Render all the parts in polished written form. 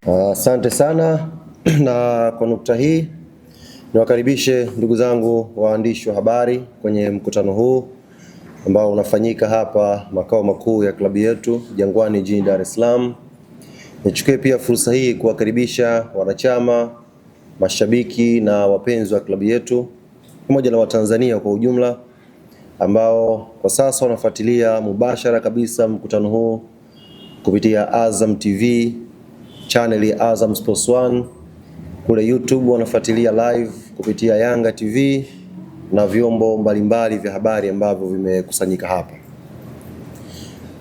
Asante sana na kwa nukta hii niwakaribishe ndugu zangu waandishi wa habari kwenye mkutano huu ambao unafanyika hapa makao makuu ya klabu yetu Jangwani jijini Dar es Salaam. Nichukue pia fursa hii kuwakaribisha wanachama, mashabiki na wapenzi wa klabu yetu pamoja na Watanzania kwa ujumla ambao kwa sasa wanafuatilia mubashara kabisa mkutano huu kupitia Azam TV, channel ya Azam Sports 1, kule YouTube wanafuatilia live kupitia Yanga TV na vyombo mbalimbali vya habari ambavyo vimekusanyika hapa.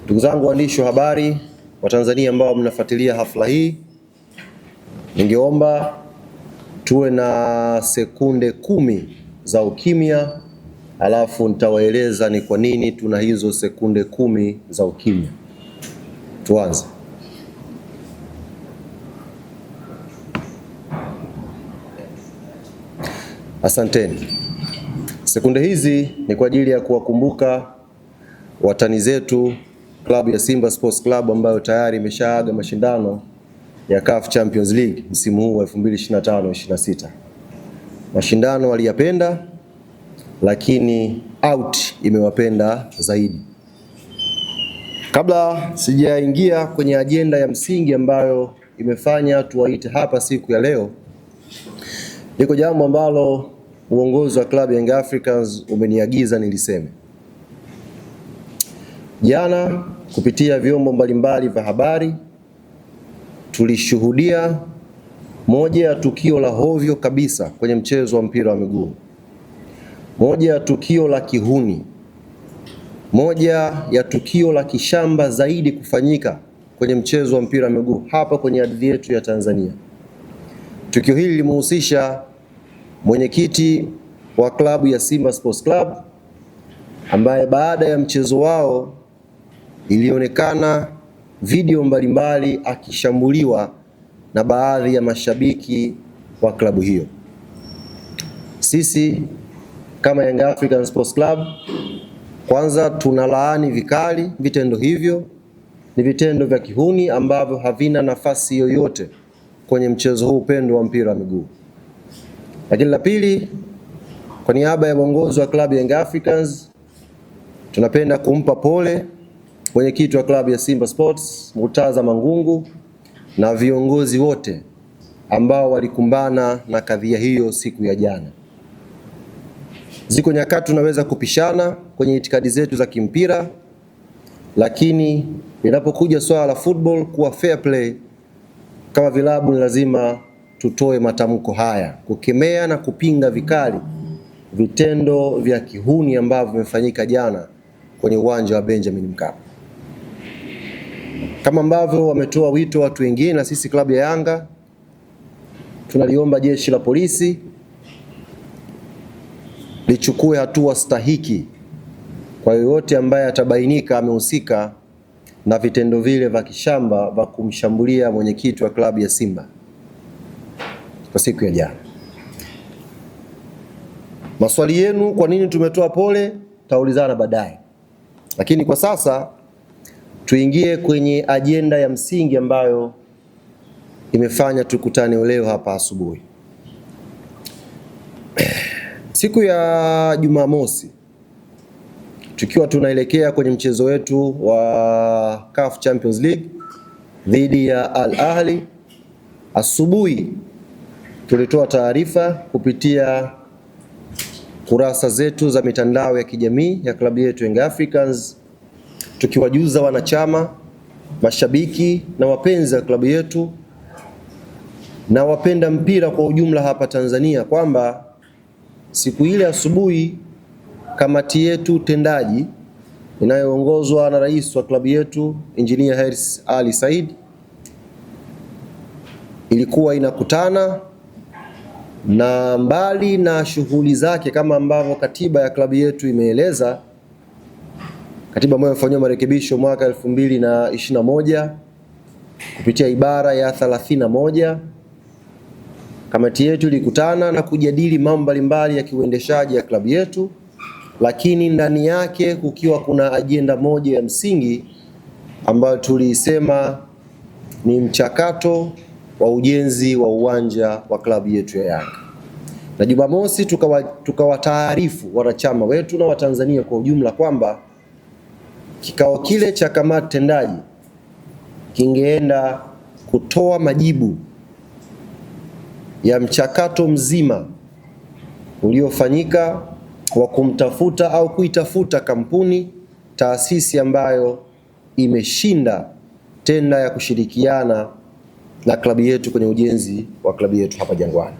Ndugu zangu waandishi wa habari wa Tanzania ambao mnafuatilia hafla hii, ningeomba tuwe na sekunde 10 za ukimya, alafu nitawaeleza ni kwa nini tuna hizo sekunde 10 za ukimya. Tuanze. Asanteni. Sekunde hizi ni kwa ajili ya kuwakumbuka watani zetu klabu ya Simba Sports Club ambayo tayari imeshaaga mashindano ya CAF Champions League msimu huu wa 2025-26. Mashindano waliyapenda, lakini out imewapenda zaidi. Kabla sijaingia kwenye ajenda ya msingi ambayo imefanya tuwaite hapa siku ya leo, liko jambo ambalo uongozi wa klabu ya Young Africans umeniagiza niliseme. Jana kupitia vyombo mbalimbali vya habari tulishuhudia moja ya tukio la hovyo kabisa kwenye mchezo wa mpira wa miguu. Moja ya tukio la kihuni. Moja ya tukio la kishamba zaidi kufanyika kwenye mchezo wa mpira wa miguu hapa kwenye ardhi yetu ya Tanzania. Tukio hili limehusisha mwenyekiti wa klabu ya Simba Sports Club ambaye baada ya mchezo wao ilionekana video mbalimbali akishambuliwa na baadhi ya mashabiki wa klabu hiyo. Sisi kama Young African Sports Club kwanza tunalaani vikali vitendo hivyo. Ni vitendo vya kihuni ambavyo havina nafasi yoyote kwenye mchezo huu pendwa wa mpira wa miguu. Lakini la pili, kwa niaba ya uongozi wa klabu ya Young Africans tunapenda kumpa pole mwenyekiti wa klabu ya Simba Sports Murtaza Mangungu na viongozi wote ambao walikumbana na kadhia hiyo siku ya jana. Ziko nyakati tunaweza kupishana kwenye itikadi zetu za kimpira, lakini inapokuja swala la football kuwa fair play, kama vilabu ni lazima tutoe matamko haya kukemea na kupinga vikali vitendo vya kihuni ambavyo vimefanyika jana kwenye uwanja wa Benjamin Mkapa. Kama ambavyo wametoa wito watu wengine, na sisi klabu ya Yanga tunaliomba jeshi la polisi lichukue hatua stahiki kwa yoyote ambaye atabainika amehusika na vitendo vile vya kishamba vya kumshambulia mwenyekiti wa klabu ya Simba kwa siku ya jana. Maswali yenu kwa nini tumetoa pole taulizana baadaye, lakini kwa sasa tuingie kwenye ajenda ya msingi ambayo imefanya tukutane leo hapa asubuhi. Siku ya Jumamosi tukiwa tunaelekea kwenye mchezo wetu wa CAF Champions League dhidi ya Al Ahly, asubuhi tulitoa taarifa kupitia kurasa zetu za mitandao ya kijamii ya klabu yetu Young Africans, tukiwajuza wanachama, mashabiki na wapenzi wa klabu yetu na wapenda mpira kwa ujumla hapa Tanzania kwamba siku ile asubuhi kamati yetu tendaji inayoongozwa na rais wa klabu yetu Engineer Hersi Ali Said ilikuwa inakutana, na mbali na shughuli zake kama ambavyo katiba ya klabu yetu imeeleza, katiba ambayo imefanywa marekebisho mwaka 2021 kupitia ibara ya 31, kamati yetu ilikutana na kujadili mambo mbalimbali ya kiuendeshaji ya klabu yetu, lakini ndani yake kukiwa kuna ajenda moja ya msingi ambayo tulisema ni mchakato wa ujenzi wa uwanja wa klabu yetu ya Yanga. Na Jumamosi tukawataarifu wanachama wetu na Watanzania kwa ujumla kwamba kikao kile cha kamati tendaji kingeenda kutoa majibu ya mchakato mzima uliofanyika wa kumtafuta au kuitafuta kampuni, taasisi ambayo imeshinda tenda ya kushirikiana na klabu yetu kwenye ujenzi wa klabu yetu hapa Jangwani.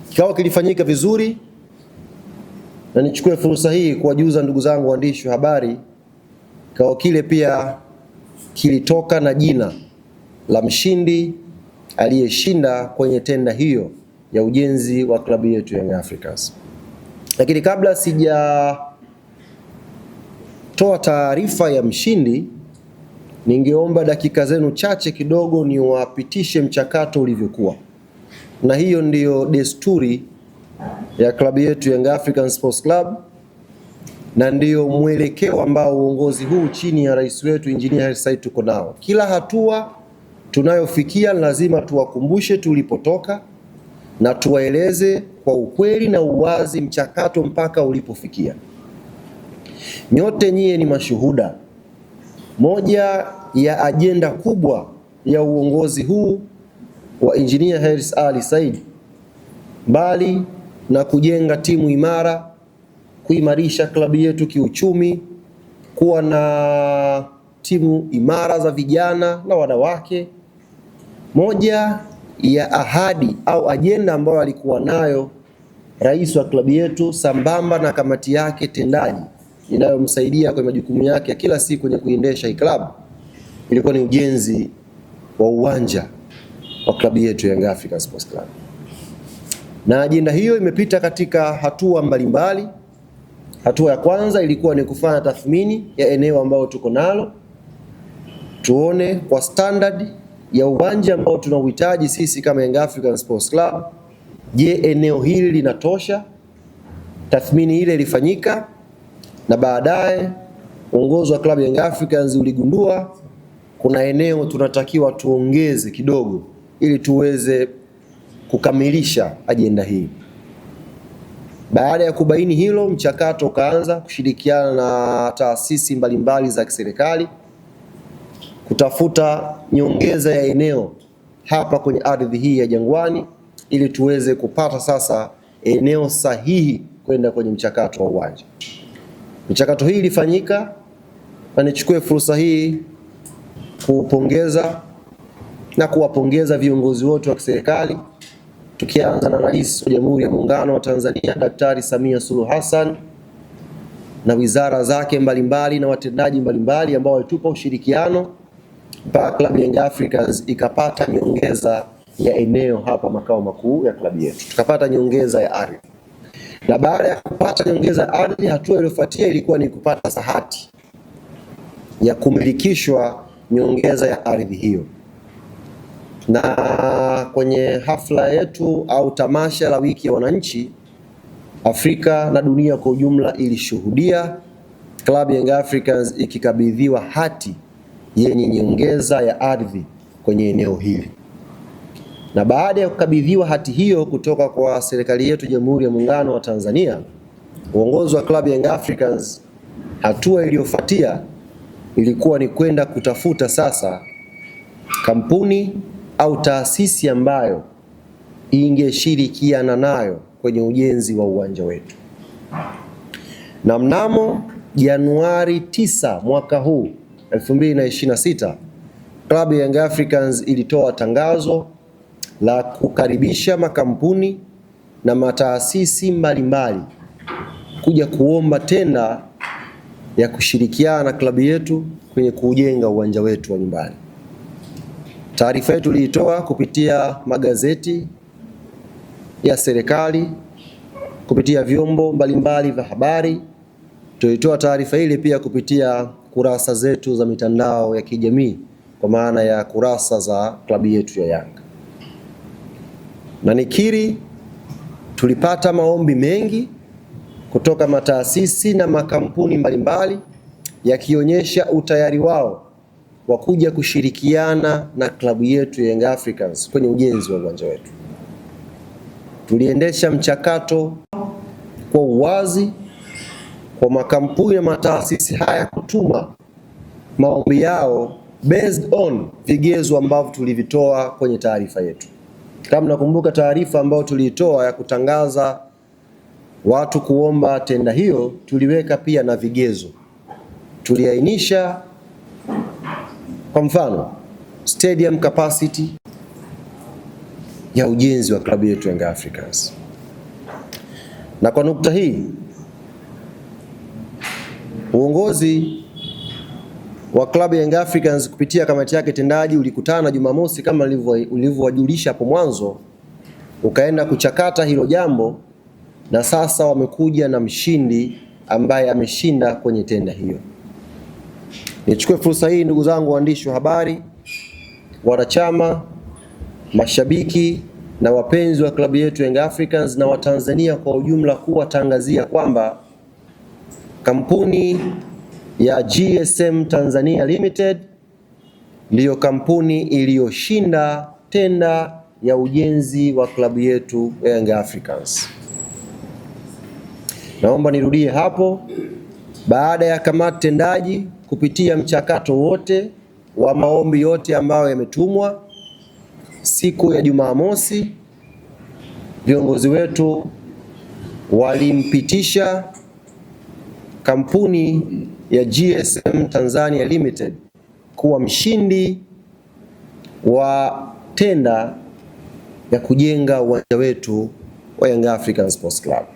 Kikao kilifanyika vizuri, na nichukue fursa hii kuwajuza ndugu zangu waandishi wa habari, kikao kile pia kilitoka na jina la mshindi aliyeshinda kwenye tenda hiyo ya ujenzi wa klabu yetu Young Africans. Lakini kabla sijatoa taarifa ya mshindi, ningeomba dakika zenu chache kidogo niwapitishe mchakato ulivyokuwa. Na hiyo ndiyo desturi ya klabu yetu Young Africans Sports Club, na ndiyo mwelekeo ambao uongozi huu chini ya rais wetu Engineer Hersi Said tuko nao. Kila hatua tunayofikia lazima tuwakumbushe tulipotoka na tuwaeleze kwa ukweli na uwazi mchakato mpaka ulipofikia. Nyote nyie ni mashuhuda. Moja ya ajenda kubwa ya uongozi huu wa Engineer Hersi Ali Said, mbali na kujenga timu imara, kuimarisha klabu yetu kiuchumi, kuwa na timu imara za vijana na wanawake, moja ya ahadi au ajenda ambayo alikuwa nayo rais wa klabu yetu sambamba na kamati yake tendaji inayomsaidia kwa majukumu yake ya kila siku kwenye kuendesha hii klabu, ilikuwa ni ujenzi wa uwanja wa klabu yetu Young Africans Sports Club. Na ajenda hiyo imepita katika hatua mbalimbali. Hatua ya kwanza ilikuwa ni kufanya tathmini ya eneo ambalo tuko nalo, tuone kwa standard ya uwanja ambao tunauhitaji sisi kama Young Africans Sports Club, je, eneo hili linatosha? Tathmini ile ilifanyika, na baadaye uongozi wa klabu Young Africans uligundua kuna eneo tunatakiwa tuongeze kidogo ili tuweze kukamilisha ajenda hii. Baada ya kubaini hilo, mchakato ukaanza kushirikiana na taasisi mbalimbali za kiserikali kutafuta nyongeza ya eneo hapa kwenye ardhi hii ya Jangwani ili tuweze kupata sasa eneo sahihi kwenda kwenye mchakato wa uwanja. Michakato hii ilifanyika, na nichukue fursa hii kupongeza na kuwapongeza viongozi wote wa kiserikali, tukianza na Rais wa Jamhuri ya Muungano wa Tanzania Daktari Samia Suluhu Hassan na wizara zake mbalimbali na watendaji mbalimbali ambao walitupa ushirikiano mpaka klabu ya Young Africans ikapata nyongeza ya eneo hapa makao makuu ya klabu yetu. Tukapata nyongeza ya ardhi. Na baada ya kupata nyongeza ya ardhi, hatua iliyofuatia ilikuwa ni kupata sahati ya kumilikishwa nyongeza ya ardhi hiyo. Na kwenye hafla yetu au tamasha la wiki ya wananchi, Afrika na dunia kwa ujumla ilishuhudia klabu ya Young Africans ikikabidhiwa hati yenye nyongeza ya ardhi kwenye eneo hili. Na baada ya kukabidhiwa hati hiyo kutoka kwa serikali yetu Jamhuri ya Muungano wa Tanzania, uongozi wa klabu ya Young Africans, hatua iliyofuatia ilikuwa ni kwenda kutafuta sasa kampuni au taasisi ambayo ingeshirikiana nayo kwenye ujenzi wa uwanja wetu. Na mnamo Januari 9 mwaka huu 2026, klabu ya Young Africans ilitoa tangazo la kukaribisha makampuni na mataasisi mbalimbali kuja kuomba tenda ya kushirikiana na klabu yetu kwenye kujenga uwanja wetu wa nyumbani. Taarifa yetu iliitoa kupitia magazeti ya serikali, kupitia vyombo mbalimbali vya habari. Tulitoa taarifa ile pia kupitia kurasa zetu za mitandao ya kijamii, kwa maana ya kurasa za klabu yetu ya Yanga. Na nikiri tulipata maombi mengi kutoka mataasisi na makampuni mbalimbali yakionyesha utayari wao wa kuja kushirikiana na klabu yetu ya Young Africans kwenye ujenzi wa uwanja wetu. Tuliendesha mchakato kwa uwazi kwa makampuni na mataasisi haya kutuma maombi yao based on vigezo ambavyo tulivitoa kwenye taarifa yetu. Kama nakumbuka taarifa ambayo tuliitoa ya kutangaza watu kuomba tenda hiyo, tuliweka pia na vigezo. Tuliainisha kwa mfano stadium capacity ya ujenzi wa klabu yetu Young Africans. Na kwa nukta hii uongozi wa klabu Young Africans kupitia kamati yake tendaji ulikutana Jumamosi kama ulivyowajulisha hapo mwanzo, ukaenda kuchakata hilo jambo, na sasa wamekuja na mshindi ambaye ameshinda kwenye tenda hiyo. Nichukue fursa hii ndugu zangu waandishi wa habari, wanachama, mashabiki na wapenzi wa klabu yetu Young Africans na Watanzania kwa ujumla kuwatangazia kwamba kampuni ya GSM Tanzania Limited ndiyo kampuni iliyoshinda tenda ya ujenzi wa klabu yetu Young Africans. Naomba nirudie hapo. Baada ya kamati tendaji kupitia mchakato wote wa maombi yote ambayo yametumwa siku ya Jumamosi, viongozi wetu walimpitisha kampuni ya GSM Tanzania Limited kuwa mshindi wa tenda ya kujenga uwanja wetu wa Young African Sports Club.